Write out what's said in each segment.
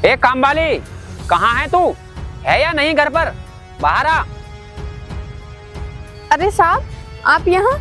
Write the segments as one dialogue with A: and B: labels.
A: ए काम वाली, कहाँ है तू? है या नहीं घर पर? बाहर आ।
B: अरे साहब, आप यहाँ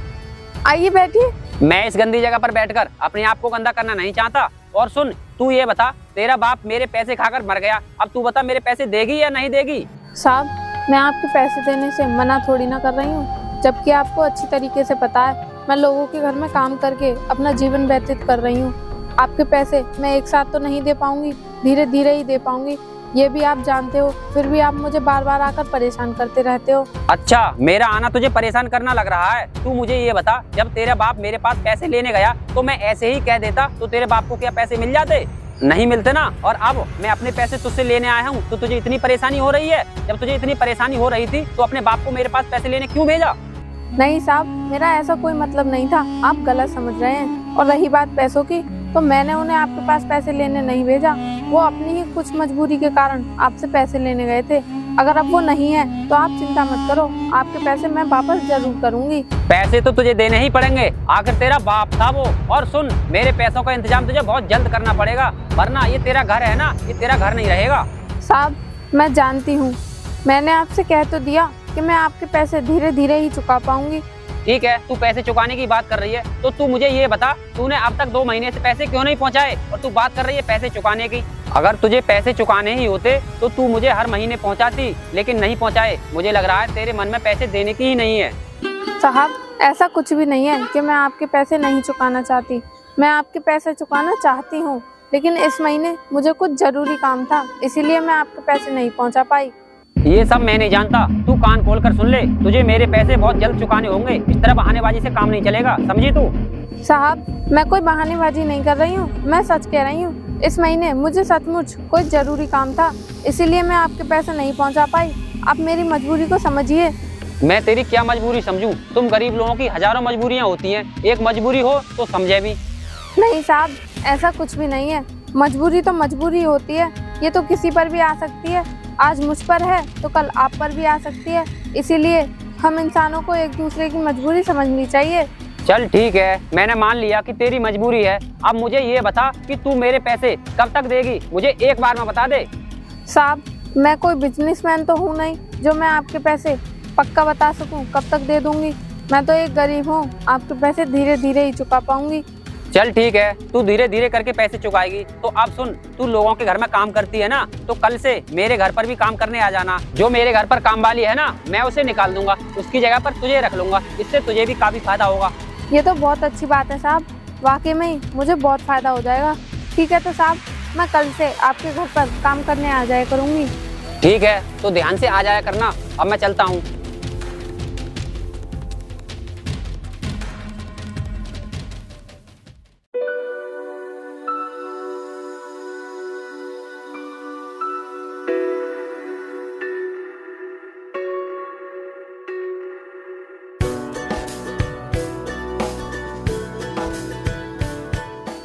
B: आइए, बैठिए।
A: मैं इस गंदी जगह पर बैठकर अपने आप को गंदा करना नहीं चाहता। और सुन, तू ये बता, तेरा बाप मेरे पैसे खाकर मर गया, अब तू बता मेरे पैसे देगी या नहीं देगी?
B: साहब, मैं आपके पैसे देने से मना थोड़ी ना कर रही हूँ, जबकि आपको अच्छी तरीके से पता है मैं लोगों के घर में काम करके अपना जीवन व्यतीत कर रही हूँ। आपके पैसे मैं एक साथ तो नहीं दे पाऊंगी, धीरे धीरे ही दे पाऊंगी, ये भी आप जानते हो। फिर भी आप मुझे बार बार आकर परेशान करते रहते हो।
A: अच्छा, मेरा आना तुझे परेशान करना लग रहा है? तू मुझे ये बता, जब तेरा बाप मेरे पास पैसे लेने गया तो मैं ऐसे ही कह देता तो तेरे बाप को क्या पैसे मिल जाते? नहीं मिलते ना। और अब मैं अपने पैसे तुझसे लेने आया हूँ तो तुझे इतनी परेशानी हो रही है। जब तुझे इतनी परेशानी हो रही थी तो अपने बाप को मेरे पास पैसे लेने क्यों भेजा?
B: नहीं साहब, मेरा ऐसा कोई मतलब नहीं था, आप गलत समझ रहे हैं। और रही बात पैसों की, तो मैंने उन्हें आपके पास पैसे लेने नहीं भेजा, वो अपनी ही कुछ मजबूरी के कारण आपसे पैसे लेने गए थे। अगर अब वो नहीं है तो आप चिंता मत करो, आपके पैसे मैं वापस जरूर करूंगी।
A: पैसे तो तुझे देने ही पड़ेंगे, आखिर तेरा बाप था वो। और सुन, मेरे पैसों का इंतजाम तुझे बहुत जल्द करना पड़ेगा, वरना ये तेरा घर है ना, ये तेरा घर नहीं रहेगा।
B: साहब, मैं जानती हूँ, मैंने आपसे कह तो दिया कि मैं आपके पैसे धीरे धीरे ही चुका पाऊंगी।
A: ठीक है, तू पैसे चुकाने की बात कर रही है तो तू मुझे ये बता, तूने अब तक 2 महीने से पैसे क्यों नहीं पहुंचाए और तू बात कर रही है पैसे चुकाने की? अगर तुझे पैसे चुकाने ही होते तो तू मुझे हर महीने पहुंचाती, लेकिन नहीं पहुंचाए। मुझे लग रहा है तेरे मन में पैसे देने की ही नहीं है।
B: साहब, ऐसा कुछ भी नहीं है कि मैं आपके पैसे नहीं चुकाना चाहती, मैं आपके पैसे चुकाना चाहती हूँ, लेकिन इस महीने मुझे कुछ जरूरी काम था, इसीलिए मैं आपके पैसे नहीं पहुँचा पाई।
A: ये सब मैं नहीं जानता, तू कान खोल कर सुन ले, तुझे मेरे पैसे बहुत जल्द चुकाने होंगे। इस तरह बहानेबाजी से काम नहीं चलेगा, समझी तू?
B: साहब, मैं कोई बहानेबाजी नहीं कर रही हूँ, मैं सच कह रही हूँ। इस महीने मुझे सचमुच कोई जरूरी काम था, इसीलिए मैं आपके पैसे नहीं पहुँचा पाई। आप मेरी मजबूरी को समझिए।
A: मैं तेरी क्या मजबूरी समझूं? तुम गरीब लोगों की हजारों मजबूरियां होती हैं, एक मजबूरी हो तो समझे भी।
B: नहीं साहब, ऐसा कुछ भी नहीं है। मजबूरी तो मजबूरी होती है, ये तो किसी पर भी आ सकती है। आज मुझ पर है तो कल आप पर भी आ सकती है, इसीलिए हम इंसानों को एक दूसरे की मजबूरी समझनी चाहिए।
A: चल ठीक है, मैंने मान लिया कि तेरी मजबूरी है। अब मुझे ये बता कि तू मेरे पैसे कब तक देगी, मुझे एक बार में बता दे।
B: साहब, मैं कोई बिजनेसमैन तो हूँ नहीं जो मैं आपके पैसे पक्का बता सकूं कब तक दे दूंगी। मैं तो एक गरीब हूँ, आपके पैसे धीरे धीरे ही चुका पाऊंगी।
A: चल ठीक है, तू धीरे धीरे करके पैसे चुकाएगी तो अब सुन, तू लोगों के घर में काम करती है ना, तो कल से मेरे घर पर भी काम करने आ जाना। जो मेरे घर पर काम वाली है ना, मैं उसे निकाल दूंगा, उसकी जगह पर तुझे रख लूंगा, इससे तुझे भी काफी फायदा होगा।
B: ये तो बहुत अच्छी बात है साहब, वाकई में ही मुझे बहुत फायदा हो जाएगा। ठीक है तो साहब, मैं कल से आपके घर पर काम करने आ जाया करूंगी।
A: ठीक है, तो ध्यान से आ जाया करना। अब मैं चलता हूँ।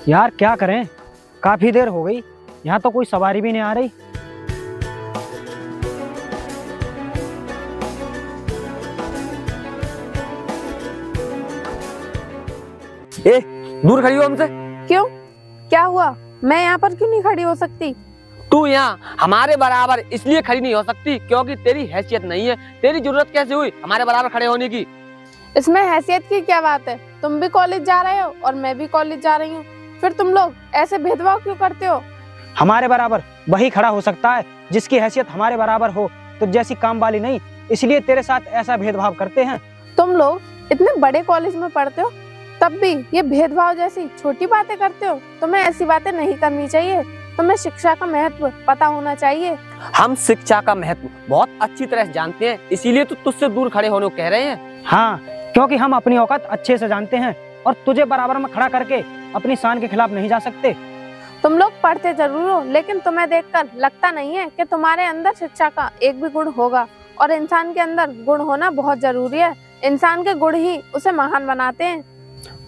C: यार क्या करें, काफी देर हो गई, यहाँ तो कोई सवारी भी नहीं आ रही।
D: ए, दूर खड़ी हो हमसे।
B: क्यों, क्या हुआ? मैं यहाँ पर क्यों नहीं खड़ी हो सकती?
D: तू यहाँ हमारे बराबर इसलिए खड़ी नहीं हो सकती क्योंकि तेरी हैसियत नहीं है। तेरी जरूरत कैसे हुई हमारे बराबर खड़े होने की?
B: इसमें हैसियत की क्या बात है? तुम भी कॉलेज जा रहे हो और मैं भी कॉलेज जा रही हूँ, फिर तुम लोग ऐसे भेदभाव क्यों करते हो?
C: हमारे बराबर वही खड़ा हो सकता है जिसकी हैसियत हमारे बराबर हो, तो जैसी काम वाली नहीं, इसलिए तेरे साथ ऐसा भेदभाव करते हैं।
B: तुम लोग इतने बड़े कॉलेज में पढ़ते हो, तब भी ये भेदभाव जैसी छोटी बातें करते हो। तुम्हें ऐसी बातें नहीं करनी चाहिए, तुम्हें शिक्षा का महत्व पता होना चाहिए।
D: हम शिक्षा का महत्व बहुत अच्छी तरह से जानते हैं, इसीलिए तो तुझसे दूर खड़े होने को कह रहे हैं।
C: हाँ, क्योंकि हम अपनी औकात अच्छे से जानते हैं और तुझे बराबर में खड़ा करके अपनी शान के खिलाफ नहीं जा सकते।
B: तुम लोग पढ़ते जरूर हो, लेकिन तुम्हें देखकर लगता नहीं है कि तुम्हारे अंदर शिक्षा का एक भी गुण होगा। और इंसान के अंदर गुण होना बहुत जरूरी है, इंसान के गुण ही उसे महान बनाते हैं।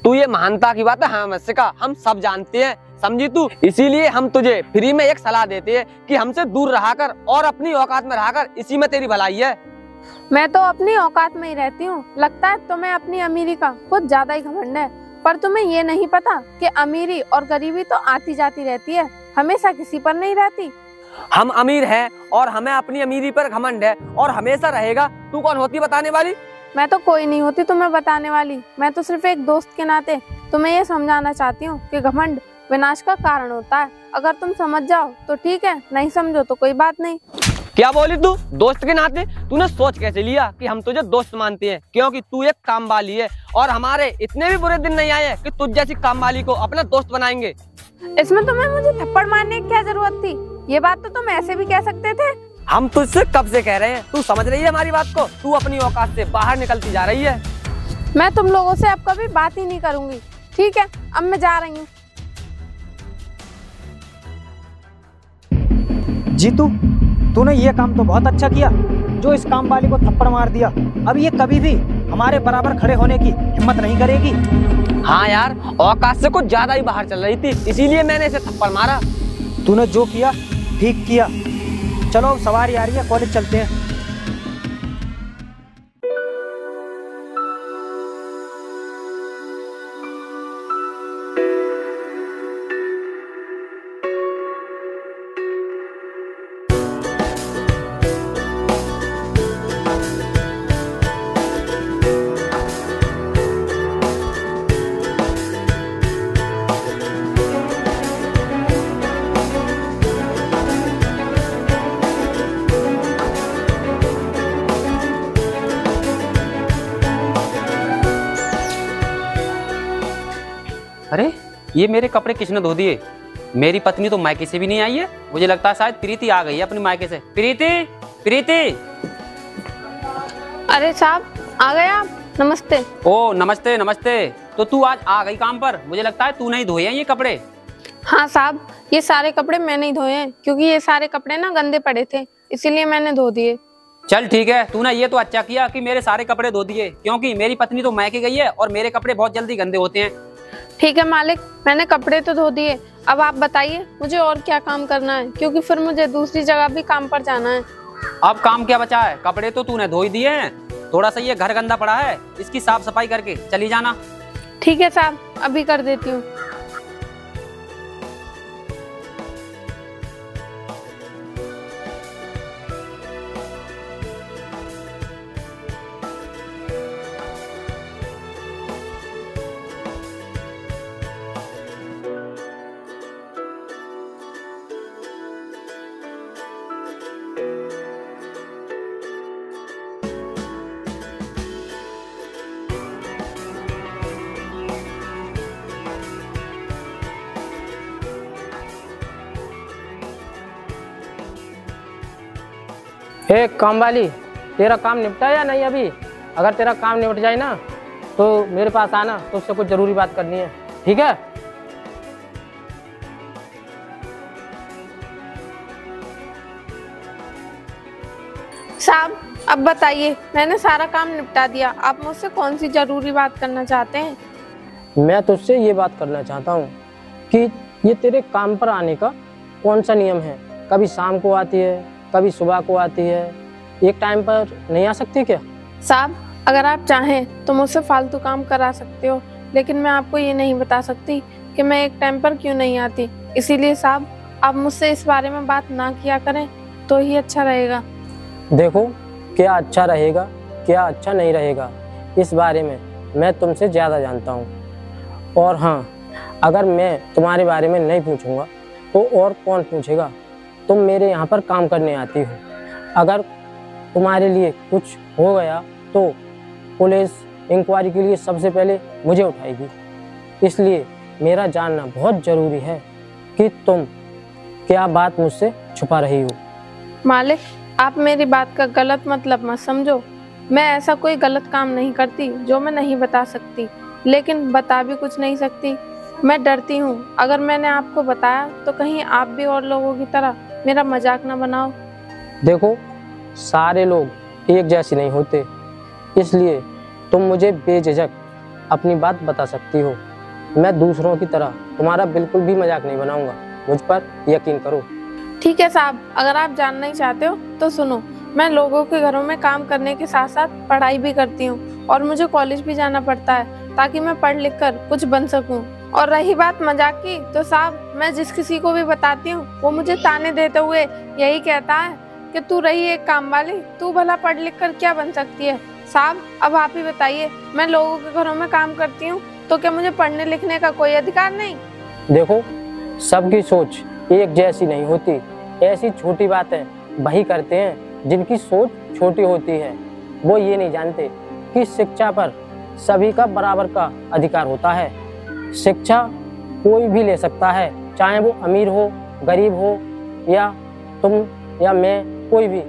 D: तू ये महानता की बात है हमसे का हम सब जानते हैं, समझी तू? इसीलिए हम तुझे फ्री में एक सलाह देते हैं कि हमसे दूर रहा कर और अपनी औकात में रहा कर, इसी में तेरी भलाई है।
B: मैं तो अपनी औकात में ही रहती हूँ। लगता है तुम्हें अपनी अमीरी का कुछ ज्यादा ही घमंड है, पर तुम्हें ये नहीं पता कि अमीरी और गरीबी तो आती जाती रहती है, हमेशा किसी पर नहीं रहती।
D: हम अमीर हैं और हमें अपनी अमीरी पर घमंड है और हमेशा रहेगा। तू कौन होती बताने वाली?
B: मैं तो कोई नहीं होती तुम्हें बताने वाली। मैं तो सिर्फ एक दोस्त के नाते तुम्हें ये समझाना चाहती हूँ कि घमंड विनाश का कारण होता है। अगर तुम समझ जाओ तो ठीक है, नहीं समझो तो कोई बात नहीं।
D: क्या बोली तू? दोस्त के नाते? तूने सोच कैसे लिया कि हम तुझे दोस्त मानते हैं? क्योंकि तू एक काम वाली है और हमारे इतने भी बुरे दिन नहीं आए हैं कि तुझ जैसी काम वाली को अपना दोस्त बनाएंगे।
B: इसमें तुम्हें मुझे थप्पड़ मारने की क्या जरूरत थी? ये बात तो तुम ऐसे भी कह सकते थे।
D: हम तुझसे कब से कह रहे हैं, तू समझ रही है हमारी बात को? तू अपनी औकात से बाहर निकलती जा रही है।
B: मैं तुम लोगों से अब कभी बात ही नहीं करूंगी। ठीक है, अब मैं जा रही हूँ।
C: जीतू, तूने ये काम तो बहुत अच्छा किया जो इस काम वाली को थप्पड़ मार दिया। अब ये कभी भी हमारे बराबर खड़े होने की हिम्मत नहीं करेगी।
D: हाँ यार, औकात से कुछ ज्यादा ही बाहर चल रही थी, इसीलिए मैंने इसे थप्पड़ मारा।
C: तूने जो किया ठीक किया। चलो अब सवारी आ रही है, कॉलेज चलते हैं।
A: अरे ये मेरे कपड़े किसने धो दिए? मेरी पत्नी तो मायके से भी नहीं आई है। मुझे लगता है शायद प्रीति आ गई है अपने मायके से। प्रीति, प्रीति।
B: अरे साहब, आ गए आप? नमस्ते।
A: ओ नमस्ते नमस्ते। तो तू आज आ गई काम पर? मुझे लगता है तू नहीं धोए हैं ये कपड़े।
B: हाँ साहब, ये सारे कपड़े मैंने ही धोए हैं क्योंकि ये सारे कपड़े ना गंदे पड़े थे, इसीलिए मैंने धो दिए।
A: चल ठीक है, तूने ये तो अच्छा किया कि मेरे सारे कपड़े धो दिए, क्योंकि मेरी पत्नी तो मायके गई है और मेरे कपड़े बहुत जल्दी गंदे होते हैं।
B: ठीक है मालिक, मैंने कपड़े तो धो दिए। अब आप बताइए मुझे और क्या काम करना है, क्योंकि फिर मुझे दूसरी जगह भी काम पर जाना है।
A: अब काम क्या बचा है? कपड़े तो तूने धो ही दिए हैं, थोड़ा सा ये घर गंदा पड़ा है, इसकी साफ सफाई करके चली जाना।
B: ठीक है साहब, अभी कर देती हूँ।
E: हे काम वाली, तेरा काम निपटा या नहीं अभी? अगर तेरा काम निपट जाए ना तो मेरे पास आना, तो उससे कुछ जरूरी बात करनी है, ठीक है?
B: साहब अब बताइए, मैंने सारा काम निपटा दिया, आप मुझसे कौन सी जरूरी बात करना चाहते हैं?
E: मैं तुझसे ये बात करना चाहता हूँ कि ये तेरे काम पर आने का कौन सा नियम है? कभी शाम को आती है, कभी सुबह को आती है, एक टाइम पर नहीं आ सकती क्या?
B: साहब अगर आप चाहें तो मुझसे फालतू काम करा सकते हो, लेकिन मैं आपको ये नहीं बता सकती कि मैं एक टाइम पर क्यों नहीं आती। इसीलिए साहब आप मुझसे इस बारे में बात ना किया करें तो ही अच्छा रहेगा।
E: देखो, क्या अच्छा रहेगा क्या अच्छा नहीं रहेगा इस बारे में मैं तुमसे ज़्यादा जानता हूँ। और हाँ, अगर मैं तुम्हारे बारे में नहीं पूछूंगा तो और कौन पूछेगा? तुम मेरे यहाँ पर काम करने आती हो, अगर तुम्हारे लिए कुछ हो गया तो पुलिस इंक्वायरी के लिए सबसे पहले मुझे उठाएगी। इसलिए मेरा जानना बहुत ज़रूरी है कि तुम क्या बात मुझसे छुपा रही हो।
B: मालिक आप मेरी बात का गलत मतलब मत समझो, मैं ऐसा कोई गलत काम नहीं करती जो मैं नहीं बता सकती, लेकिन बता भी कुछ नहीं सकती। मैं डरती हूँ अगर मैंने आपको बताया तो कहीं आप भी और लोगों की तरह मेरा मजाक ना बनाओ।
E: देखो, सारे लोग एक जैसे नहीं होते, इसलिए तुम मुझे बेझिझक अपनी बात बता सकती हो। मैं दूसरों की तरह तुम्हारा बिल्कुल भी मजाक नहीं बनाऊंगा, मुझ पर यकीन करो।
B: ठीक है साहब, अगर आप जानना ही चाहते हो तो सुनो, मैं लोगों के घरों में काम करने के साथ साथ पढ़ाई भी करती हूँ और मुझे कॉलेज भी जाना पड़ता है ताकि मैं पढ़ लिख कर कुछ बन सकूँ। और रही बात मजाक की, तो साहब मैं जिस किसी को भी बताती हूँ वो मुझे ताने देते हुए यही कहता है कि तू रही एक काम वाली, तू भला पढ़ लिख कर क्या बन सकती है। साहब अब आप ही बताइए, मैं लोगों के घरों में काम करती हूँ तो क्या मुझे पढ़ने लिखने का कोई अधिकार नहीं?
E: देखो, सबकी सोच एक जैसी नहीं होती। ऐसी छोटी बातें वही करते हैं जिनकी सोच छोटी होती है। वो ये नहीं जानते कि शिक्षा पर सभी का बराबर का अधिकार होता है। शिक्षा कोई भी ले सकता है, चाहे वो अमीर हो, गरीब हो, या तुम या मैं, कोई भी।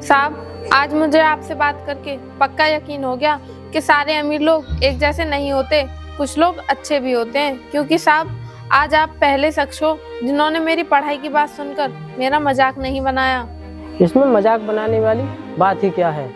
B: साहब आज मुझे आपसे बात करके पक्का यकीन हो गया कि सारे अमीर लोग एक जैसे नहीं होते, कुछ लोग अच्छे भी होते हैं। क्योंकि साहब आज आप पहले शख्स हो जिन्होंने मेरी पढ़ाई की बात सुनकर मेरा मजाक नहीं बनाया।
E: इसमें मजाक बनाने वाली बात ही क्या है?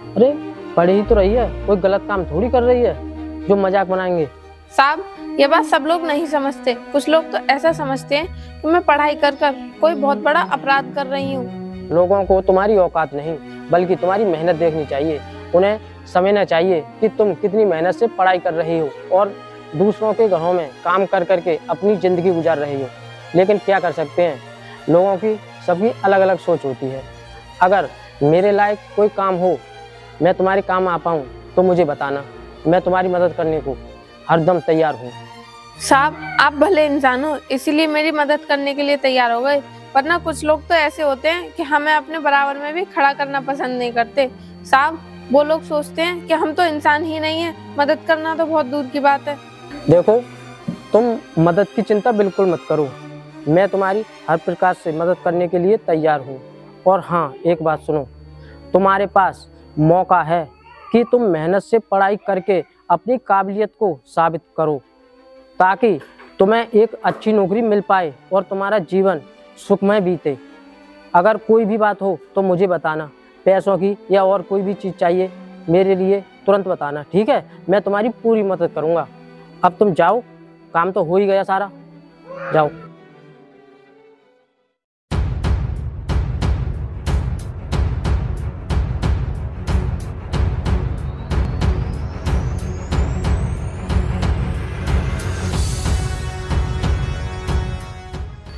E: अरे पढ़ ही तो रही है, कोई गलत काम थोड़ी कर रही है जो मजाक बनाएंगे।
B: साहब ये बात सब लोग नहीं समझते। कुछ लोग तो ऐसा समझते हैं कि मैं पढ़ाई कर कर कोई बहुत बड़ा अपराध कर रही हूँ।
E: लोगों को तुम्हारी औकात नहीं बल्कि तुम्हारी मेहनत देखनी चाहिए। उन्हें समझना चाहिए कि तुम कितनी मेहनत से पढ़ाई कर रही हो और दूसरों के घरों में काम कर करके अपनी जिंदगी गुजार रही हो। लेकिन क्या कर सकते हैं, लोगों की सबकी अलग अलग सोच होती है। अगर मेरे लायक कोई काम हो, मैं तुम्हारे काम आ पाऊँ तो मुझे बताना, मैं तुम्हारी मदद करने को हरदम तैयार हूँ।
B: साहब आप भले इंसान हो इसीलिए मेरी मदद करने के लिए तैयार हो गए, वरना कुछ लोग तो ऐसे होते हैं कि हमें अपने बराबर में भी खड़ा करना पसंद नहीं करते। साहब वो लोग सोचते हैं कि हम तो इंसान ही नहीं है, मदद करना तो बहुत दूर की बात है।
E: देखो, तुम मदद की चिंता बिल्कुल मत करो, मैं तुम्हारी हर प्रकार से मदद करने के लिए तैयार हूँ। और हाँ, एक बात सुनो, तुम्हारे पास मौका है कि तुम मेहनत से पढ़ाई करके अपनी काबिलियत को साबित करो, ताकि तुम्हें एक अच्छी नौकरी मिल पाए और तुम्हारा जीवन सुखमय बीते। अगर कोई भी बात हो तो मुझे बताना, पैसों की या और कोई भी चीज़ चाहिए मेरे लिए तुरंत बताना, ठीक है? मैं तुम्हारी पूरी मदद करूँगा। अब तुम जाओ, काम तो हो ही गया सारा, जाओ।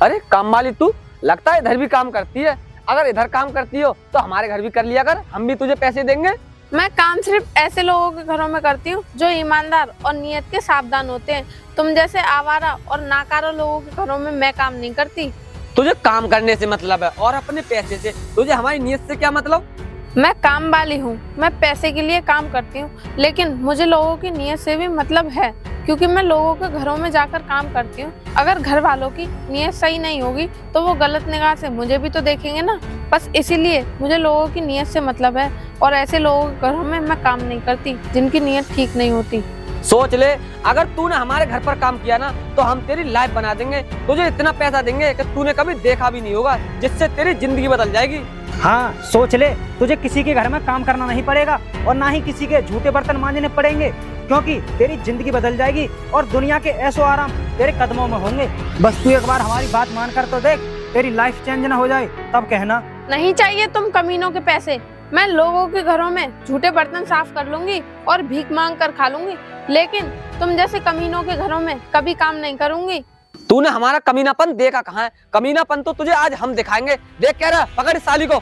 D: अरे काम वाली तू, लगता है इधर भी काम करती है। अगर इधर काम करती हो तो हमारे घर भी कर लिया कर, हम भी तुझे पैसे देंगे।
B: मैं काम सिर्फ ऐसे लोगों के घरों में करती हूँ जो ईमानदार और नियत के सावधान होते हैं। तुम जैसे आवारा और नाकारा लोगों के घरों में मैं काम नहीं करती।
D: तुझे काम करने से मतलब है और अपने पैसे से, तुझे हमारी नियत से क्या मतलब?
B: मैं काम वाली हूँ, मैं पैसे के लिए काम करती हूँ, लेकिन मुझे लोगों की नियत से भी मतलब है, क्योंकि मैं लोगों के घरों में जाकर काम करती हूँ। अगर घर वालों की नियत सही नहीं होगी तो वो गलत निगाह से मुझे भी तो देखेंगे ना। बस इसीलिए मुझे लोगों की नियत से मतलब है और ऐसे लोगों के घरों में मैं काम नहीं करती जिनकी नियत ठीक नहीं होती।
D: सोच ले, अगर तूने हमारे घर पर काम किया ना तो हम तेरी लाइफ बना देंगे, तुझे इतना पैसा देंगे कि तूने कभी देखा भी नहीं होगा, जिससे तेरी जिंदगी बदल जाएगी।
C: हाँ सोच ले, तुझे किसी के घर में काम करना नहीं पड़ेगा और ना ही किसी के झूठे बर्तन मांजने पड़ेंगे, क्योंकि तेरी जिंदगी बदल जाएगी और दुनिया के ऐशो आराम तेरे कदमों में होंगे। बस तू एक बार हमारी बात मानकर तो देख, तेरी लाइफ चेंज ना हो जाए तब कहना।
B: नहीं चाहिए तुम कमीनों के पैसे, मैं लोगों के घरों में झूठे बर्तन साफ कर लूंगी और भीख मांग कर खा लूंगी, लेकिन तुम जैसे कमीनों के घरों में कभी काम नहीं करूंगी।
D: तूने हमारा कमीनापन देखा कहाँ है? कमीनापन तो तुझे आज हम दिखाएंगे। देख कह रहा, पकड़ इस साली को।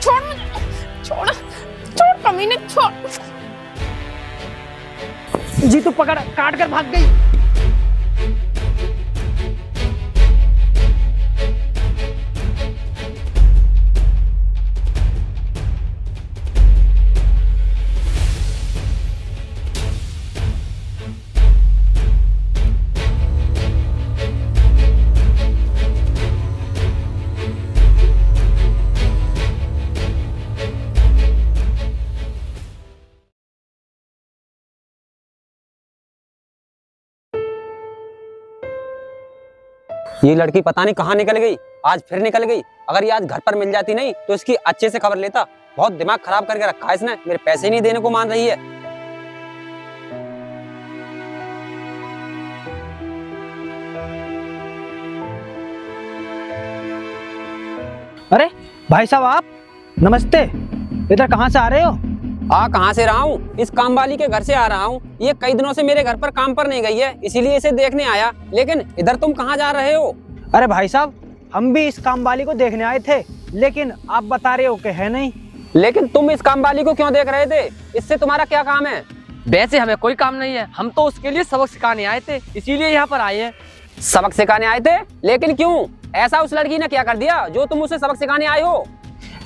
B: छोड़ मुझे, छोड़ कमीने, छोड़।
C: जी तू पकड़, काट कर भाग गई।
A: ये लड़की पता नहीं कहाँ निकल गई, आज फिर निकल गई। अगर ये आज घर पर मिल जाती नहीं तो इसकी अच्छे से खबर लेता। बहुत दिमाग खराब करके रखा है इसने, मेरे पैसे नहीं देने को मान रही है।
C: अरे भाई साहब, आप नमस्ते, इधर कहाँ से आ रहे हो?
A: आ कहाँ से रहा हूँ? इस काम वाली के घर से आ रहा हूँ। ये कई दिनों से मेरे घर पर काम पर नहीं गई है, इसीलिए इसे देखने आया। लेकिन इधर तुम कहाँ जा रहे हो?
C: अरे भाई साहब, हम भी इस काम वाली को देखने आए थे, लेकिन आप बता रहे हो कि है नहीं।
A: लेकिन तुम इस काम वाली को क्यों देख रहे थे? इससे तुम्हारा क्या काम है?
D: वैसे हमें कोई काम नहीं है, हम तो उसके लिए सबक सिखाने आए थे, इसीलिए यहाँ पर आए हैं।
A: सबक सिखाने आए थे? लेकिन क्यों? ऐसा उस लड़की ने क्या कर दिया जो तुम उसे सबक सिखाने आए हो?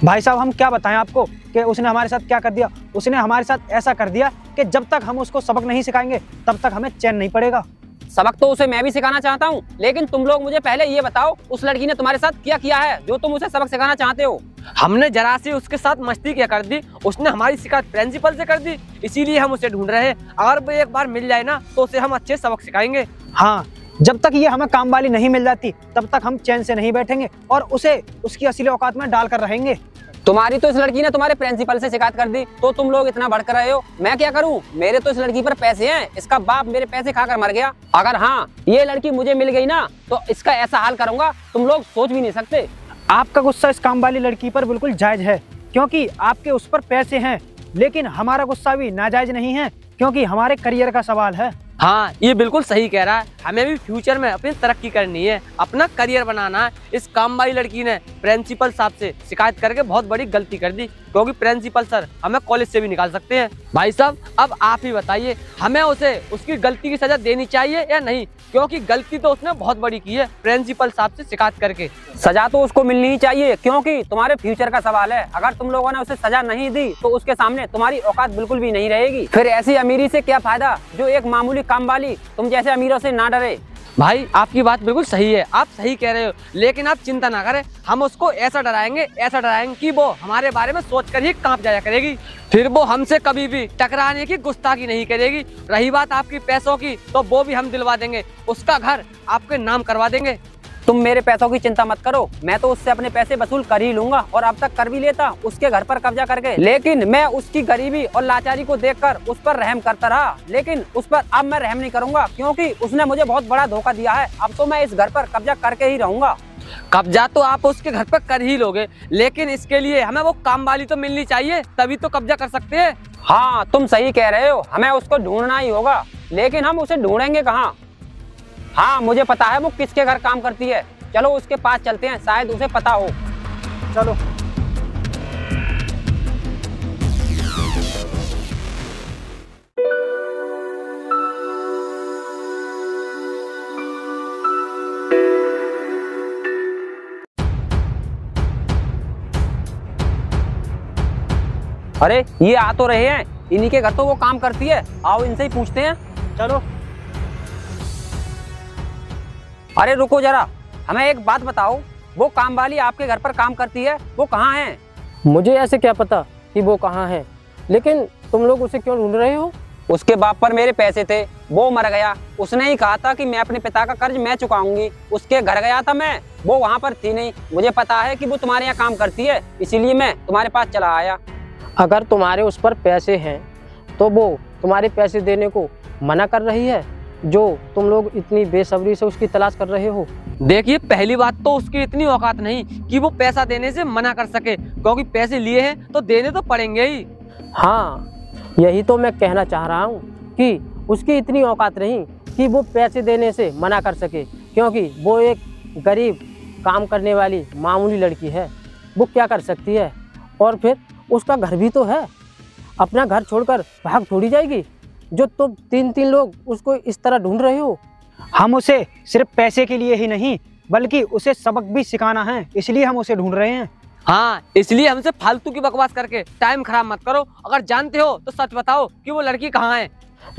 C: भाई साहब, हम क्या बताएं आपको कि उसने हमारे साथ क्या कर दिया। उसने हमारे साथ ऐसा कर दिया कि जब तक हम उसको सबक नहीं सिखाएंगे तब तक हमें चैन नहीं पड़ेगा।
A: सबक तो उसे मैं भी सिखाना चाहता हूँ, लेकिन तुम लोग मुझे पहले ये बताओ, उस लड़की ने तुम्हारे साथ क्या किया है जो तुम उसे सबक सिखाना चाहते हो?
D: हमने जरा सी उसके साथ मस्ती क्या कर दी, उसने हमारी शिकायत प्रिंसिपल से कर दी, इसीलिए हम उसे ढूंढ रहे हैं। अगर वो एक बार मिल जाए ना तो उसे हम अच्छे सबक सिखाएंगे।
C: हाँ, जब तक ये हमें काम वाली नहीं मिल जाती तब तक हम चैन से नहीं बैठेंगे और उसे उसकी असली औकात में डाल कर रहेंगे।
A: तुम्हारी तो इस लड़की ने तुम्हारे प्रिंसिपल से शिकायत कर दी, तो तुम लोग इतना भड़क रहे हो। मैं क्या करूं? मेरे तो इस लड़की पर पैसे हैं, इसका बाप मेरे पैसे खाकर मर गया। अगर हाँ ये लड़की मुझे मिल गई ना तो इसका ऐसा हाल करूंगा तुम लोग सोच भी नहीं सकते।
C: आपका गुस्सा इस काम वाली लड़की पर बिल्कुल जायज है, क्योंकि आपके उस पर पैसे हैं, लेकिन हमारा गुस्सा भी नाजायज नहीं है, क्योंकि हमारे करियर का सवाल है।
D: हाँ, ये बिल्कुल सही कह रहा है। हमें भी फ्यूचर में अपनी तरक्की करनी है, अपना करियर बनाना है। इस काम वाली लड़की ने प्रिंसिपल साहब से शिकायत करके बहुत बड़ी गलती कर दी, क्योंकि प्रिंसिपल सर हमें कॉलेज से भी निकाल सकते हैं। भाई साहब, अब आप ही बताइए, हमें उसे उसकी गलती की सजा देनी चाहिए या नहीं? क्योंकि गलती तो उसने बहुत बड़ी की है प्रिंसिपल साहब से शिकायत करके।
A: सजा तो उसको मिलनी ही चाहिए, क्योंकि तुम्हारे फ्यूचर का सवाल है। अगर तुम लोगों ने उसे सजा नहीं दी तो उसके सामने तुम्हारी औकात बिल्कुल भी नहीं रहेगी। फिर ऐसी अमीरी से क्या फायदा जो एक मामूली काम वाली तुम जैसे अमीरों से ना डरे।
D: भाई आपकी बात बिल्कुल सही है, आप सही कह रहे हो, लेकिन आप चिंता ना करें, हम उसको ऐसा डराएंगे कि वो हमारे बारे में सोचकर ही कांप जाया करेगी। फिर वो हमसे कभी भी टकराने की गुस्ताखी नहीं करेगी। रही बात आपकी पैसों की, तो वो भी हम दिलवा देंगे, उसका घर आपके नाम करवा देंगे।
A: तुम मेरे पैसों की चिंता मत करो, मैं तो उससे अपने पैसे वसूल कर ही लूंगा, और अब तक कर भी लेता उसके घर पर कब्जा करके। लेकिन मैं उसकी गरीबी और लाचारी को देखकर उस पर रहम करता रहा, लेकिन उस पर अब मैं रहम नहीं करूंगा, क्योंकि उसने मुझे बहुत बड़ा धोखा दिया है। अब तो मैं इस घर पर कब्जा करके ही रहूंगा।
D: कब्जा तो आप उसके घर पर कर ही लोगे, लेकिन इसके लिए हमें वो काम वाली तो मिलनी चाहिए, तभी तो कब्जा कर सकते हैं।
A: हाँ तुम सही कह रहे हो, हमें उसको ढूंढना ही होगा, लेकिन हम उसे ढूंढेंगे कहाँ? हाँ मुझे पता है वो किसके घर काम करती है, चलो उसके पास चलते हैं, शायद उसे पता हो।
C: चलो।
A: अरे ये आ तो रहे हैं, इन्हीं के घर तो वो काम करती है, आओ इनसे ही पूछते हैं।
C: चलो।
A: अरे रुको जरा, हमें एक बात बताओ, वो काम वाली आपके घर पर काम करती है, वो कहाँ है?
E: मुझे ऐसे क्या पता कि वो कहाँ है, लेकिन तुम लोग उसे क्यों ढूंढ रहे हो?
A: उसके बाप पर मेरे पैसे थे, वो मर गया। उसने ही कहा था कि मैं अपने पिता का कर्ज मैं चुकाऊंगी। उसके घर गया था मैं, वो वहाँ पर थी नहीं। मुझे पता है कि वो तुम्हारे यहाँ काम करती है, इसीलिए मैं तुम्हारे पास चला आया।
E: अगर तुम्हारे उस पर पैसे हैं तो वो तुम्हारे पैसे देने को मना कर रही है, जो तुम लोग इतनी बेसब्री से उसकी तलाश कर रहे हो।
D: देखिए, पहली बात तो उसकी इतनी औकात नहीं कि वो पैसा देने से मना कर सके, क्योंकि पैसे लिए हैं तो देने तो पड़ेंगे ही।
E: हाँ, यही तो मैं कहना चाह रहा हूँ कि उसकी इतनी औकात नहीं कि वो पैसे देने से मना कर सके, क्योंकि वो एक गरीब काम करने वाली मामूली लड़की है। वो क्या कर सकती है? और फिर उसका घर भी तो है, अपना घर छोड़कर भाग थोड़ी जाएगी, जो तुम तीन लोग उसको इस तरह ढूंढ रहे हो।
C: हम उसे सिर्फ पैसे के लिए ही नहीं, बल्कि उसे सबक भी सिखाना है, इसलिए हम उसे ढूंढ रहे हैं।
D: हाँ, इसलिए हमसे फालतू की बकवास करके टाइम खराब मत करो। अगर जानते हो तो सच बताओ कि वो लड़की कहाँ है।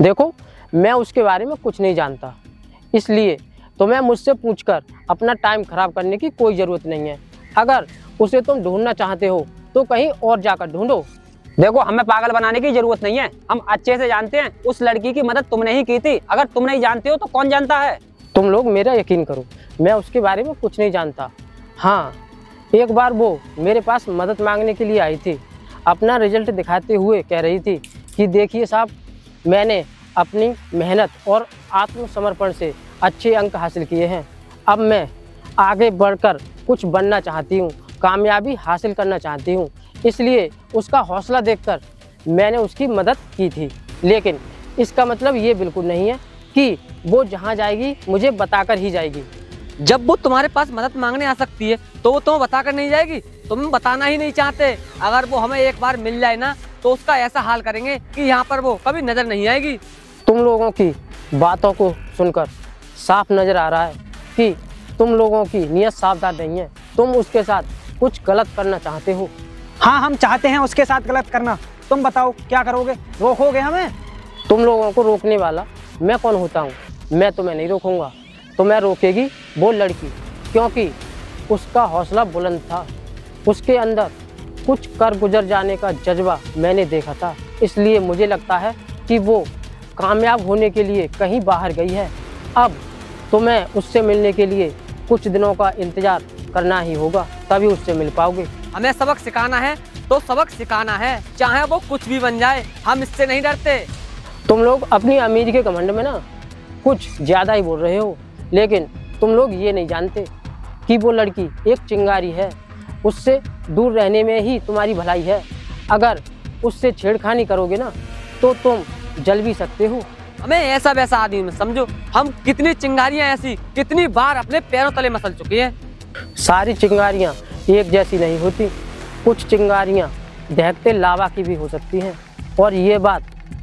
E: देखो, मैं उसके बारे में कुछ नहीं जानता, इसलिए तुम्हें मुझसे पूछकर अपना टाइम खराब करने की कोई ज़रूरत नहीं है। अगर उसे तुम ढूंढना चाहते हो तो कहीं और जाकर ढूंढो।
A: देखो, हमें पागल बनाने की जरूरत नहीं है, हम अच्छे से जानते हैं उस लड़की की मदद तुमने ही की थी। अगर तुम नहीं जानते हो तो कौन जानता है?
E: तुम लोग मेरा यकीन करो, मैं उसके बारे में कुछ नहीं जानता। हाँ, एक बार वो मेरे पास मदद मांगने के लिए आई थी, अपना रिजल्ट दिखाते हुए कह रही थी कि देखिए साहब, मैंने अपनी मेहनत और आत्मसमर्पण से अच्छे अंक हासिल किए हैं। अब मैं आगे बढ़कर कुछ बनना चाहती हूँ, कामयाबी हासिल करना चाहती हूँ। इसलिए उसका हौसला देखकर मैंने उसकी मदद की थी, लेकिन इसका मतलब ये बिल्कुल नहीं है कि वो जहाँ जाएगी मुझे बताकर ही जाएगी।
D: जब वो तुम्हारे पास मदद मांगने आ सकती है तो वो तुम्हें बताकर नहीं जाएगी। तुम बताना ही नहीं चाहते। अगर वो हमें एक बार मिल जाए ना तो उसका ऐसा हाल करेंगे कि यहाँ पर वो कभी नजर नहीं आएगी।
E: तुम लोगों की बातों को सुनकर साफ नजर आ रहा है कि तुम लोगों की नीयत साफदार नहीं है। तुम उसके साथ कुछ गलत करना चाहते हो।
C: हाँ, हम चाहते हैं उसके साथ गलत करना। तुम बताओ क्या करोगे? रोकोगे हमें?
E: तुम लोगों को रोकने वाला मैं कौन होता हूँ? मैं तुम्हें नहीं रोकूंगा। तुम्हें रोकेगी वो लड़की, क्योंकि उसका हौसला बुलंद था। उसके अंदर कुछ कर गुजर जाने का जज्बा मैंने देखा था, इसलिए मुझे लगता है कि वो कामयाब होने के लिए कहीं बाहर गई है। अब तुम्हें उससे मिलने के लिए कुछ दिनों का इंतजार करना ही होगा, तभी उससे मिल पाओगे।
D: हमें सबक सिखाना है तो सबक सिखाना है, चाहे वो कुछ भी बन जाए। हम इससे नहीं डरते।
E: तुम लोग अपनी अमीरी के घमंड में ना कुछ ज़्यादा ही बोल रहे हो, लेकिन तुम लोग ये नहीं जानते कि वो लड़की एक चिंगारी है। उससे दूर रहने में ही तुम्हारी भलाई है। अगर उससे छेड़खानी करोगे ना तो तुम जल भी सकते हो।
D: हमें ऐसा वैसा आदमी मत समझो। हम कितनी चिंगारियां ऐसी कितनी बार अपने पैरों तले मसल चुके हैं।
E: सारी चिंगारियाँ एक जैसी नहीं होती। कुछ चिंगारियाँ दहकते लावा की भी हो सकती हैं, और ये बात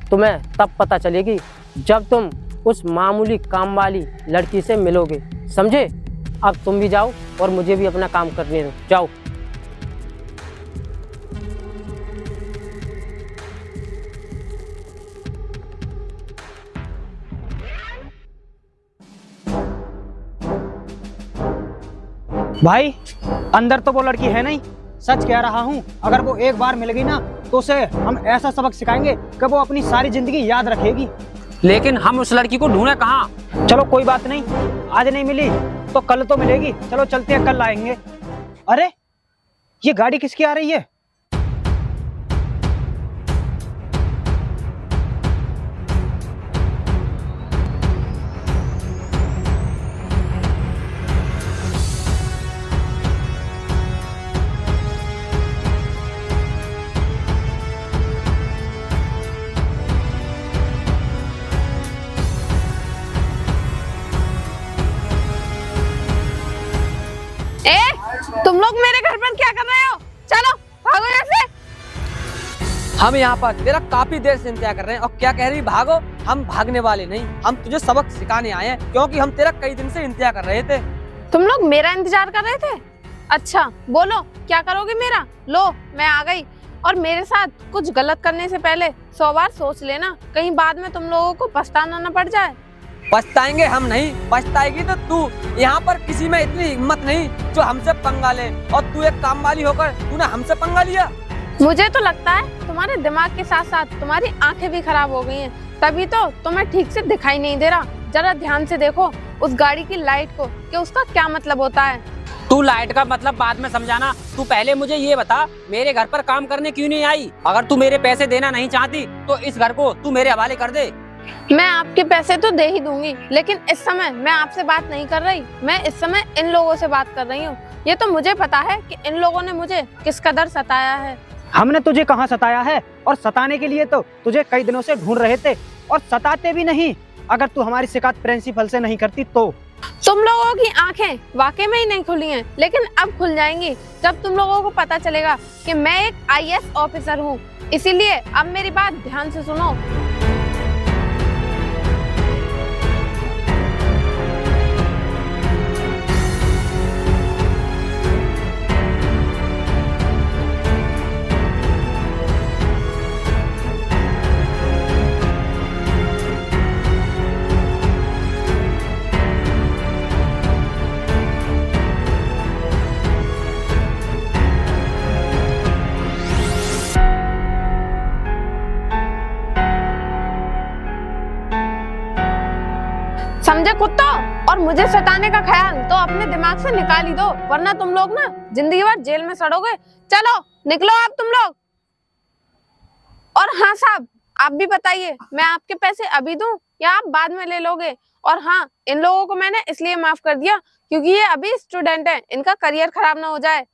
E: तुम्हें तब पता चलेगी जब तुम उस मामूली काम वाली लड़की से मिलोगे, समझे? अब तुम भी जाओ और मुझे भी अपना काम करने दो। जाओ।
C: भाई, अंदर तो वो लड़की है नहीं। सच कह रहा हूँ, अगर वो एक बार मिल गई ना तो उसे हम ऐसा सबक सिखाएंगे कि वो अपनी सारी जिंदगी याद रखेगी।
A: लेकिन हम उस लड़की को ढूंढे कहाँ?
C: चलो कोई बात नहीं, आज नहीं मिली तो कल तो मिलेगी। चलो चलते हैं, कल आएंगे। अरे, ये गाड़ी किसकी आ रही है?
B: तुम लोग मेरे घर पर क्या कर रहे हो? चलो भागो यहाँ से।
D: हम यहाँ पर तेरा काफी देर से इंतजार कर रहे हैं और क्या कह रही भागो? हम भागने वाले नहीं, हम तुझे सबक सिखाने आए हैं, क्योंकि हम तेरा कई दिन से इंतजार कर रहे थे।
B: तुम लोग मेरा इंतजार कर रहे थे? अच्छा, बोलो क्या करोगे मेरा? लो, मैं आ गई। और मेरे साथ कुछ गलत करने से पहले 100 बार सोच लेना, कहीं बाद में तुम लोगों को पछताना न पड़ जाए।
D: पछताएंगे हम नहीं, पछताएगी तो तू। यहाँ पर किसी में इतनी हिम्मत नहीं जो हमसे पंगा ले, और तू एक काम वाली होकर तूने हमसे पंगा लिया।
B: मुझे तो लगता है तुम्हारे दिमाग के साथ साथ तुम्हारी आंखें भी खराब हो गई हैं, तभी तो तुम्हें ठीक से दिखाई नहीं दे रहा। जरा ध्यान से देखो उस गाड़ी की लाइट को कि उसका क्या मतलब होता है।
A: तू लाइट का मतलब बाद में समझाना। तू पहले मुझे ये बता, मेरे घर पर काम करने क्यों नहीं आई? अगर तू मेरे पैसे देना नहीं चाहती तो इस घर को तू मेरे हवाले कर दे।
B: मैं आपके पैसे तो दे ही दूंगी, लेकिन इस समय मैं आपसे बात नहीं कर रही। मैं इस समय इन लोगों से बात कर रही हूँ। ये तो मुझे पता है कि इन लोगों ने मुझे किस कदर सताया है।
C: हमने तुझे कहाँ सताया है? और सताने के लिए तो तुझे कई दिनों से ढूंढ रहे थे, और सताते भी नहीं अगर तू हमारी शिकायत प्रिंसिपल से नहीं करती तो।
B: तुम लोगों की आंखें वाकई में ही नहीं खुली हैं, लेकिन अब खुल जाएंगी जब तुम लोगों को पता चलेगा कि मैं एक IAS ऑफिसर हूँ। इसीलिए अब मेरी बात ध्यान से सुनो। समझे कुत्ता? और मुझे सताने का ख्याल तो अपने दिमाग से निकाल ही दो, वरना तुम लोग ना जिंदगी भर जेल में सड़ोगे। चलो निकलो आप तुम लोग। और हाँ साहब, आप भी बताइए, मैं आपके पैसे अभी दूं या आप बाद में ले लोगे? और हाँ, इन लोगों को मैंने इसलिए माफ कर दिया क्योंकि ये अभी स्टूडेंट हैं, इनका करियर खराब ना हो जाए।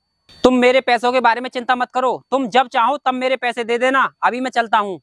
A: तुम मेरे पैसों के बारे में चिंता मत करो, तुम जब चाहो तब मेरे पैसे दे देना। अभी मैं चलता हूँ।